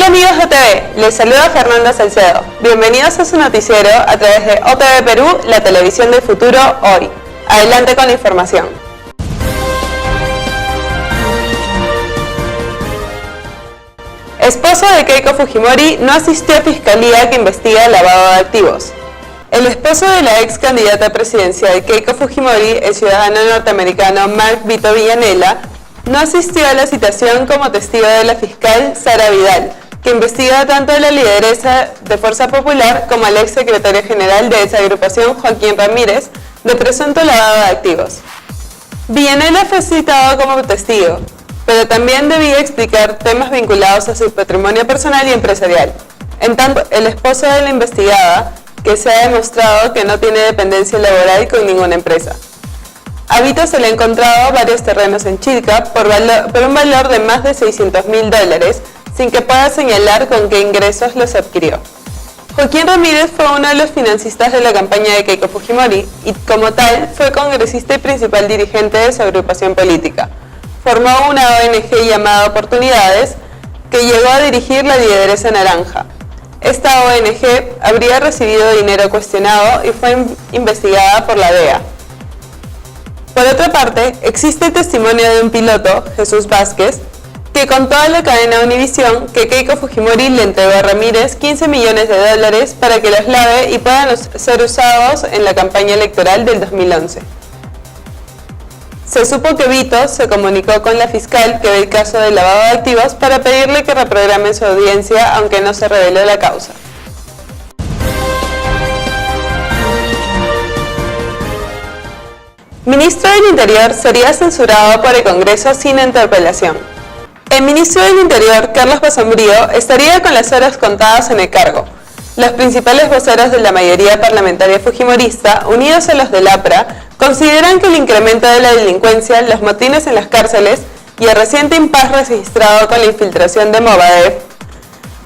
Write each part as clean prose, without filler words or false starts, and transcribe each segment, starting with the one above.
Hola amigos de OTV, les saluda Fernanda Salcedo. Bienvenidos a su noticiero a través de OTV Perú, la televisión del futuro hoy. Adelante con la información. Esposo de Keiko Fujimori no asistió a fiscalía que investiga el lavado de activos. El esposo de la ex candidata presidencial Keiko Fujimori, el ciudadano norteamericano Mark Vito Villanella, no asistió a la citación como testigo de la fiscal Sara Vidal, que investiga tanto a la lideresa de Fuerza Popular como al ex secretario general de esa agrupación, Joaquín Ramírez, de presunto lavado de activos. Villanella fue citado como testigo, pero también debía explicar temas vinculados a su patrimonio personal y empresarial. En tanto, el esposo de la investigada, que se ha demostrado que no tiene dependencia laboral con ninguna empresa. A Vito se le ha encontrado varios terrenos en Chilca por un valor de más de $600.000, sin que pueda señalar con qué ingresos los adquirió. Joaquín Ramírez fue uno de los financistas de la campaña de Keiko Fujimori y, como tal, fue congresista y principal dirigente de su agrupación política. Formó una ONG llamada Oportunidades, que llegó a dirigir la lideresa naranja. Esta ONG habría recibido dinero cuestionado y fue investigada por la DEA. Por otra parte, existe el testimonio de un piloto, Jesús Vázquez, que contó a la cadena Univisión que Keiko Fujimori le entregó a Ramírez $15 millones para que los lave y puedan ser usados en la campaña electoral del 2011. Se supo que Vito se comunicó con la fiscal que ve el caso del lavado de activos para pedirle que reprograme su audiencia, aunque no se reveló la causa. Ministro del Interior sería censurado por el Congreso sin interpelación. El ministro del Interior, Carlos Basombrío, estaría con las horas contadas en el cargo. Los principales voceros de la mayoría parlamentaria fujimorista, unidos a los del APRA, consideran que el incremento de la delincuencia, los motines en las cárceles y el reciente impasse registrado con la infiltración de Movadef,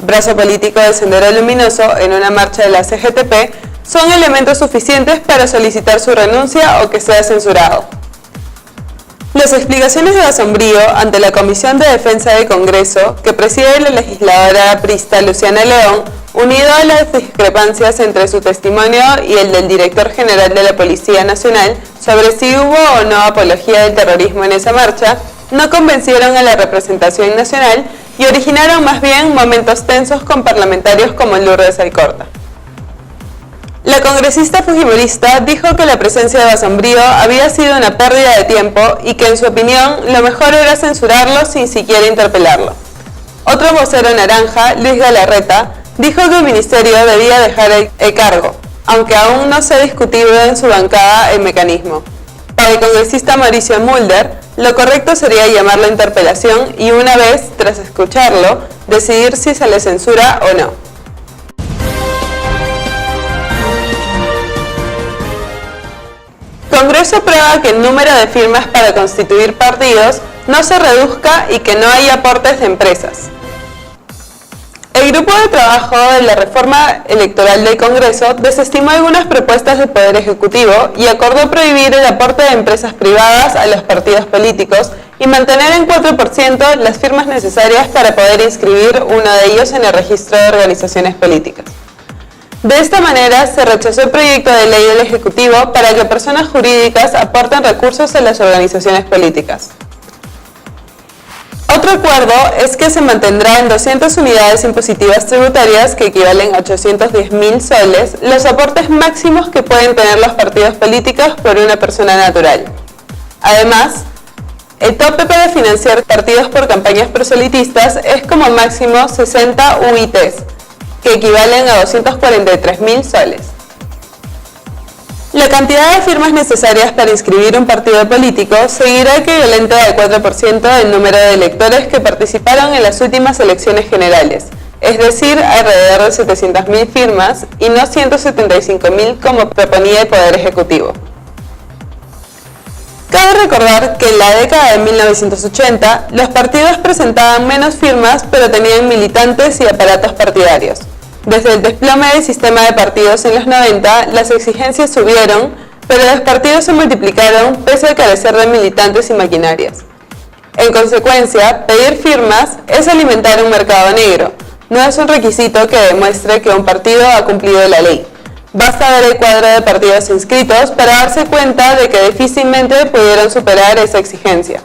brazo político del Sendero Luminoso, en una marcha de la CGTP, son elementos suficientes para solicitar su renuncia o que sea censurado. Las explicaciones de Basombrío ante la Comisión de Defensa del Congreso, que preside la legisladora aprista Luciana León, unido a las discrepancias entre su testimonio y el del director general de la Policía Nacional sobre si hubo o no apología del terrorismo en esa marcha, no convencieron a la representación nacional y originaron más bien momentos tensos con parlamentarios como Lourdes Alcorta. La congresista fujimorista dijo que la presencia de Basombrío había sido una pérdida de tiempo y que, en su opinión, lo mejor era censurarlo sin siquiera interpelarlo. Otro vocero naranja, Luis Galarreta, dijo que el ministerio debía dejar el cargo, aunque aún no se ha discutido en su bancada el mecanismo. Para el congresista Mauricio Mulder, lo correcto sería llamarlo a interpelación y, una vez, tras escucharlo, decidir si se le censura o no. Congreso aprueba que el número de firmas para constituir partidos no se reduzca y que no haya aportes de empresas. El grupo de trabajo de la reforma electoral del Congreso desestimó algunas propuestas del Poder Ejecutivo y acordó prohibir el aporte de empresas privadas a los partidos políticos y mantener en 4% las firmas necesarias para poder inscribir uno de ellos en el registro de organizaciones políticas. De esta manera, se rechazó el proyecto de ley del Ejecutivo para que personas jurídicas aporten recursos a las organizaciones políticas. Otro acuerdo es que se mantendrá en 200 unidades impositivas tributarias, que equivalen a 810.000 soles, los aportes máximos que pueden tener los partidos políticos por una persona natural. Además, el tope para financiar partidos por campañas proselitistas es como máximo 60 UITs, que equivalen a 243.000 soles. La cantidad de firmas necesarias para inscribir un partido político seguirá equivalente al 4% del número de electores que participaron en las últimas elecciones generales, es decir, alrededor de 700.000 firmas y no 175.000 como proponía el Poder Ejecutivo. Cabe recordar que en la década de 1980 los partidos presentaban menos firmas pero tenían militantes y aparatos partidarios. Desde el desplome del sistema de partidos en los 90, las exigencias subieron, pero los partidos se multiplicaron pese a carecer de militantes y maquinarias. En consecuencia, pedir firmas es alimentar un mercado negro, No es un requisito que demuestre que un partido ha cumplido la ley. Basta ver el cuadro de partidos inscritos para darse cuenta de que difícilmente pudieron superar esa exigencia.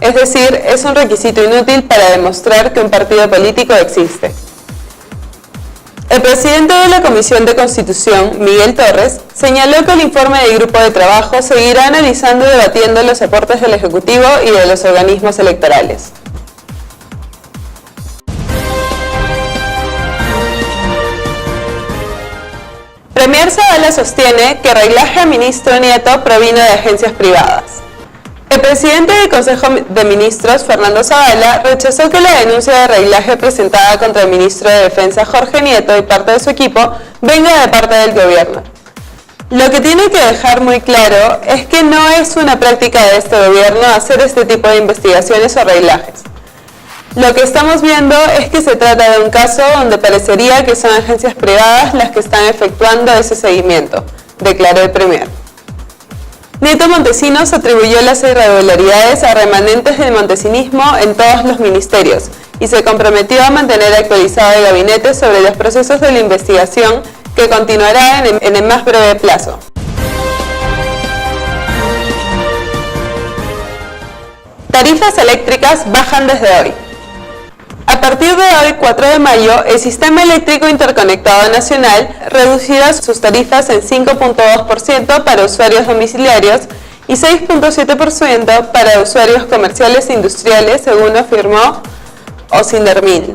Es decir, es un requisito inútil para demostrar que un partido político existe. El presidente de la Comisión de Constitución, Miguel Torres, señaló que el informe del grupo de trabajo seguirá analizando y debatiendo los aportes del Ejecutivo y de los organismos electorales. Premier Zavala sostiene que reglaje a ministro Nieto provino de agencias privadas. El presidente del Consejo de Ministros, Fernando Zavala, rechazó que la denuncia de reglaje presentada contra el ministro de Defensa, Jorge Nieto, y parte de su equipo, venga de parte del gobierno. Lo que tiene que dejar muy claro es que no es una práctica de este gobierno hacer este tipo de investigaciones o reglajes. Lo que estamos viendo es que se trata de un caso donde parecería que son agencias privadas las que están efectuando ese seguimiento, declaró el Premier. Nieto Montesinos atribuyó las irregularidades a remanentes del montesinismo en todos los ministerios y se comprometió a mantener actualizado el gabinete sobre los procesos de la investigación que continuará en el más breve plazo. Tarifas eléctricas bajan desde hoy. A partir de hoy, 4 de mayo, el Sistema Eléctrico Interconectado Nacional reducirá sus tarifas en 5.2% para usuarios domiciliarios y 6.7% para usuarios comerciales e industriales, según afirmó Osindermin.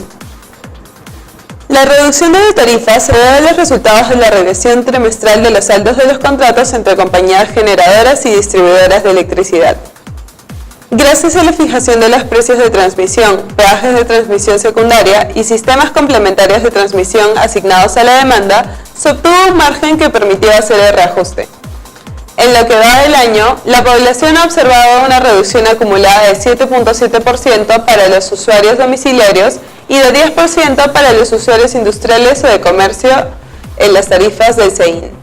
La reducción de tarifas se debe a los resultados de la revisión trimestral de los saldos de los contratos entre compañías generadoras y distribuidoras de electricidad. Gracias a la fijación de los precios de transmisión, peajes de transmisión secundaria y sistemas complementarios de transmisión asignados a la demanda, se obtuvo un margen que permitió hacer el reajuste. En lo que va del año, la población ha observado una reducción acumulada de 7.7% para los usuarios domiciliarios y de 10% para los usuarios industriales o de comercio en las tarifas del CEIN.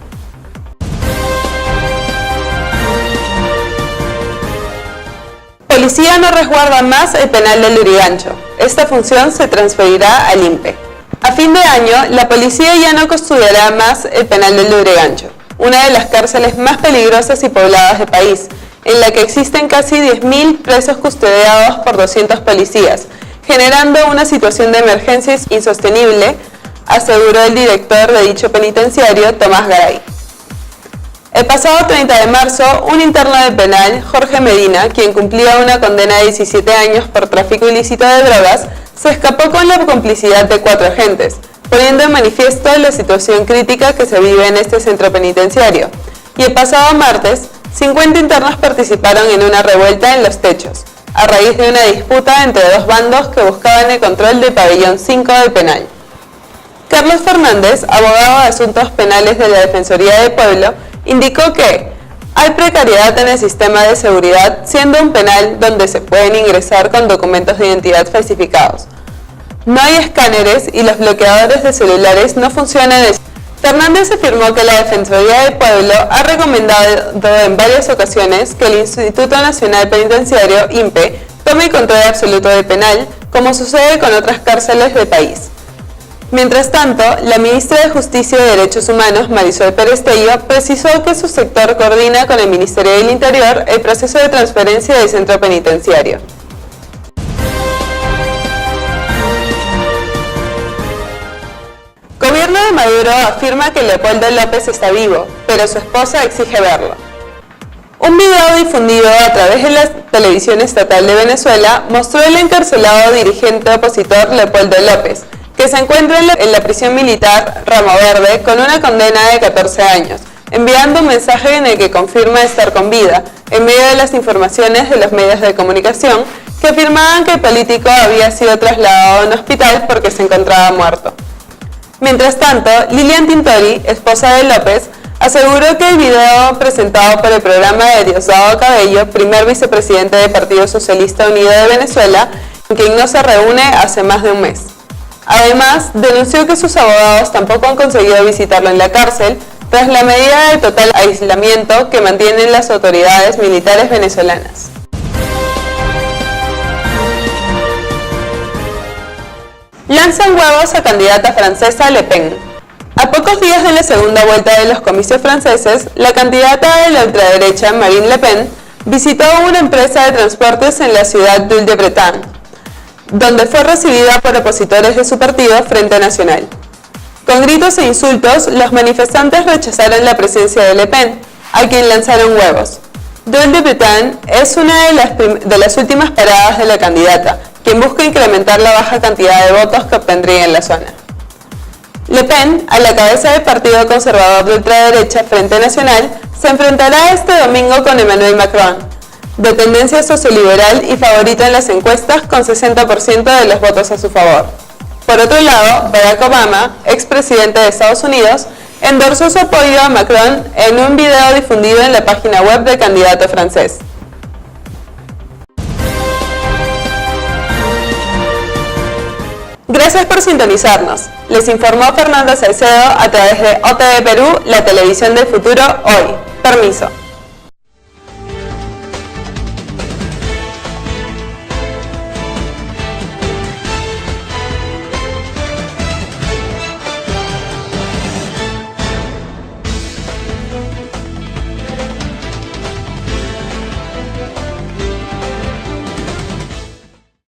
Policía no resguarda más el penal del Lurigancho. Esta función se transferirá al INPE. A fin de año, la policía ya no custodiará más el penal del Lurigancho, una de las cárceles más peligrosas y pobladas del país, en la que existen casi 10.000 presos custodiados por 200 policías, generando una situación de emergencia insostenible, aseguró el director de dicho penitenciario, Tomás Garay. El pasado 30 de marzo, un interno del penal, Jorge Medina, quien cumplía una condena de 17 años por tráfico ilícito de drogas, se escapó con la complicidad de 4 agentes, poniendo en manifiesto la situación crítica que se vive en este centro penitenciario. Y el pasado martes, 50 internos participaron en una revuelta en Los Techos, a raíz de una disputa entre dos bandos que buscaban el control del pabellón 5 del penal. Carlos Fernández, abogado de asuntos penales de la Defensoría del Pueblo, indicó que hay precariedad en el sistema de seguridad, siendo un penal donde se pueden ingresar con documentos de identidad falsificados. No hay escáneres y los bloqueadores de celulares no funcionan. Fernández afirmó que la Defensoría del Pueblo ha recomendado en varias ocasiones que el Instituto Nacional Penitenciario, INPE, tome el control absoluto del penal, como sucede con otras cárceles del país. Mientras tanto, la ministra de Justicia y Derechos Humanos, Marisol Perestello, precisó que su sector coordina con el Ministerio del Interior el proceso de transferencia del centro penitenciario. Gobierno de Maduro afirma que Leopoldo López está vivo, pero su esposa exige verlo. Un video difundido a través de la televisión estatal de Venezuela mostró al encarcelado dirigente opositor Leopoldo López, que se encuentra en la prisión militar Ramo Verde con una condena de 14 años, enviando un mensaje en el que confirma estar con vida, en medio de las informaciones de los medios de comunicación que afirmaban que el político había sido trasladado a un hospital porque se encontraba muerto. Mientras tanto, Lilian Tintori, esposa de López, aseguró que el video presentado por el programa de Diosdado Cabello, primer vicepresidente del Partido Socialista Unido de Venezuela, en quien no se reúne hace más de un mes. Además, denunció que sus abogados tampoco han conseguido visitarlo en la cárcel tras la medida de total aislamiento que mantienen las autoridades militares Lanzan huevos a candidata francesa Le Pen. A pocos días de la segunda vuelta de los comicios franceses, la candidata de la ultraderecha Marine Le Pen visitó una empresa de transportes en la ciudad de Île-de-Bretagne, donde fue recibida por opositores de su partido Frente Nacional. Con gritos e insultos, los manifestantes rechazaron la presencia de Le Pen, a quien lanzaron huevos. Île-de-Bretagne es una de las últimas paradas de la candidata, quien busca incrementar la baja cantidad de votos que obtendría en la zona. Le Pen, a la cabeza del partido conservador de ultraderecha Frente Nacional, se enfrentará este domingo con Emmanuel Macron, de tendencia socioliberal y favorito en las encuestas con 60% de los votos a su favor. Por otro lado, Barack Obama, expresidente de Estados Unidos, endorsó su apoyo a Macron en un video difundido en la página web del candidato francés. Gracias por sintonizarnos. Les informó Fernanda Salcedo a través de OTV Perú, la televisión del futuro hoy. Permiso.